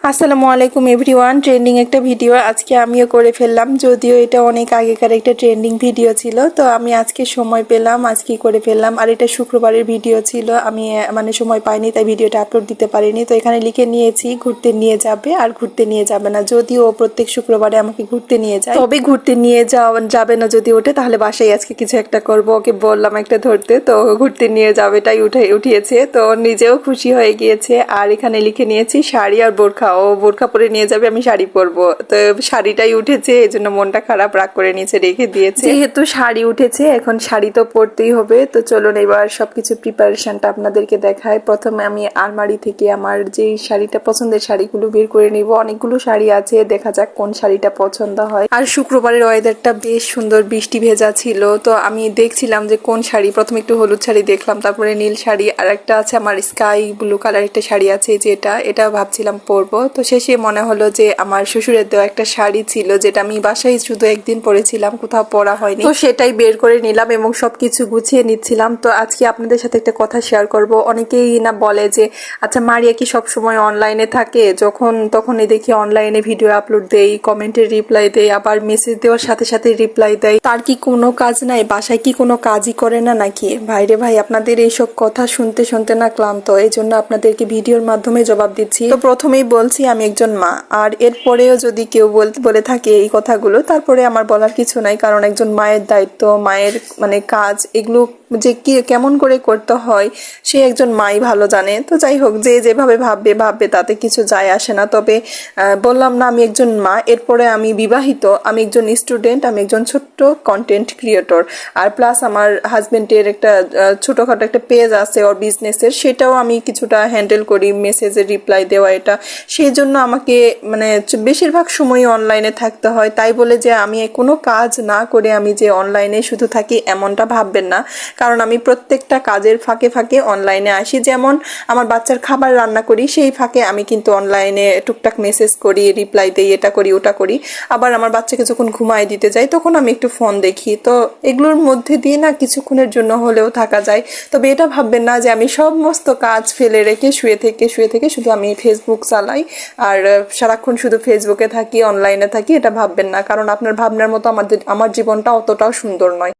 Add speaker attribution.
Speaker 1: আসসালামু আলাইকুম everyone. Trending একটা ভিডিও আজকে আমিও করে ফেললাম, যদিও এটা অনেক আগেকার একটা ট্রেন্ডিং ভিডিও ছিল। তো আমি আজকে সময় পেলাম, আজকে করে ফেললাম। আর এটা শুক্রবারের ভিডিও ছিল, আমি সময় পাইনি, তাই ভিডিওটা আপলোড দিতে পারিনি। তো এখানে লিখে নিয়েছি ঘুরতে নিয়ে যাবে আর ঘুরতে নিয়ে যাবে না। যদিও প্রত্যেক শুক্রবারে আমাকে ঘুরতে নিয়ে যায়, তবে ঘুরতে নিয়ে যাবে না যদি ওঠে, তাহলে বাসায় আজকে কিছু একটা করব। ওকে বললাম একটা ধরতে, তো ঘুরতে নিয়ে যাবেটাই উঠিয়েছে। তো নিজেও খুশি হয়ে গিয়েছে। আর এখানে লিখে নিয়েছি শাড়ি আর বোরখা, ও বোরখা পরে নিয়ে যাবে, আমি শাড়ি পরবো। তো শাড়িটাই উঠেছে, এই জন্য মনটা খারাপ, রাগ করে নিচে রেখে দিয়েছে। যেহেতু শাড়ি উঠেছে, এখন শাড়ি তো পরতেই হবে। তো চলুন এবার সবকিছু প্রিপারেশনটা আপনাদেরকে দেখায়। প্রথমে আমি আলমারি থেকে আমার যে শাড়িটা পছন্দের শাড়িগুলো বের করে নিব। অনেকগুলো শাড়ি আছে, দেখা যাক কোন শাড়িটা পছন্দ হয়। আর শুক্রবারের ওয়েদারটা বেশ সুন্দর, বৃষ্টি ভেজা ছিল। তো আমি দেখছিলাম যে কোন শাড়ি, প্রথমে একটু হলুদ শাড়ি দেখলাম, তারপরে নীল শাড়ি, আর একটা আছে আমার স্কাই ব্লু কালার একটা শাড়ি আছে, যেটা এটা ভাবছিলাম পরবো। তো শেষে মনে হলো যে আমার শ্বশুরের দেওয়া একটা শাড়ি ছিল, যেটা আমি বাসায় শুধু একদিন পরেছিলাম, কোথাও পরা হয়নি। তো সেটাই বের করে নিলাম এবং সবকিছু গুছিয়ে নিচ্ছিলাম। তো আজকে আপনাদের সাথে একটা কথা শেয়ার করব। অনেকেই না বলে যে আচ্ছা মারিয়া কি সবসময় অনলাইনে থাকে, যখন তখনই দেখি অনলাইনে ভিডিও আপলোড দেই, কমেন্টের রিপ্লাই দেয়, আবার মেসেজ দেওয়ার সাথে সাথে রিপ্লাই দেয়, তার কি কোনো কাজ নাই, বাসায় কি কোনো কাজই করে না নাকি? ভাইরে ভাই, আপনাদের এইসব কথা শুনতে শুনতে না ক্লান্ত, এই জন্য আপনাদেরকে ভিডিওর মাধ্যমে জবাব দিচ্ছি। তো প্রথমেই বলছি আমি একজন মা, আর এরপরেও যদি কেউ বলে থাকে এই কথাগুলো, তারপরে আমার বলার কিছু নাই। কারণ একজন মায়ের দায়িত্ব, মায়ের কাজ, এগুলো যে কি কেমন করে করতে হয় সে একজন মাই ভালো জানে। তো যাই হোক, যে যেভাবে ভাববে তাতে কিছু যায় আসে না। তবে বললাম না আমি একজন মা, এরপরে আমি বিবাহিত, আমি একজন স্টুডেন্ট, আমি একজন ছোট্ট কন্টেন্ট ক্রিয়েটর। আর প্লাস আমার হাজবেন্ডের একটা ছোটখাটো একটা পেজ আছে ওর বিজনেসের, সেটাও আমি কিছুটা হ্যান্ডেল করি, মেসেজের রিপ্লাই দেওয়া এটা। সেই জন্য আমাকে বেশিরভাগ সময় অনলাইনে থাকতে হয়। তাই বলে যে আমি কোনো কাজ না করে আমি যে অনলাইনে শুধু থাকি এমনটা ভাববেন না, কারণ আমি প্রত্যেকটা কাজের ফাঁকে ফাঁকে অনলাইনে আসি। যেমন আমার বাচ্চার খাবার রান্না করি, সেই ফাঁকে আমি কিন্তু অনলাইনে টুকটাক মেসেজ করি, রিপ্লাই দিই, এটা করি ওটা করি। আবার আমার বাচ্চাকে যখন ঘুমায় দিতে যাই, তখন আমি একটু ফোন দেখি। তো এগুলোর মধ্যে দিয়ে না কিছুক্ষণের জন্য হলেও থাকা যায়। তবে এটা ভাববেন না যে আমি সমস্ত কাজ ফেলে রেখে শুয়ে থেকে শুধু আমি ফেসবুক চালাই আর সারাক্ষণ শুধু ফেসবুকে থাকি, অনলাইনে থাকি, এটা ভাববেন না। কারণ আপনার ভাবনার মতো আমার জীবনটা অতটাও সুন্দর নয়।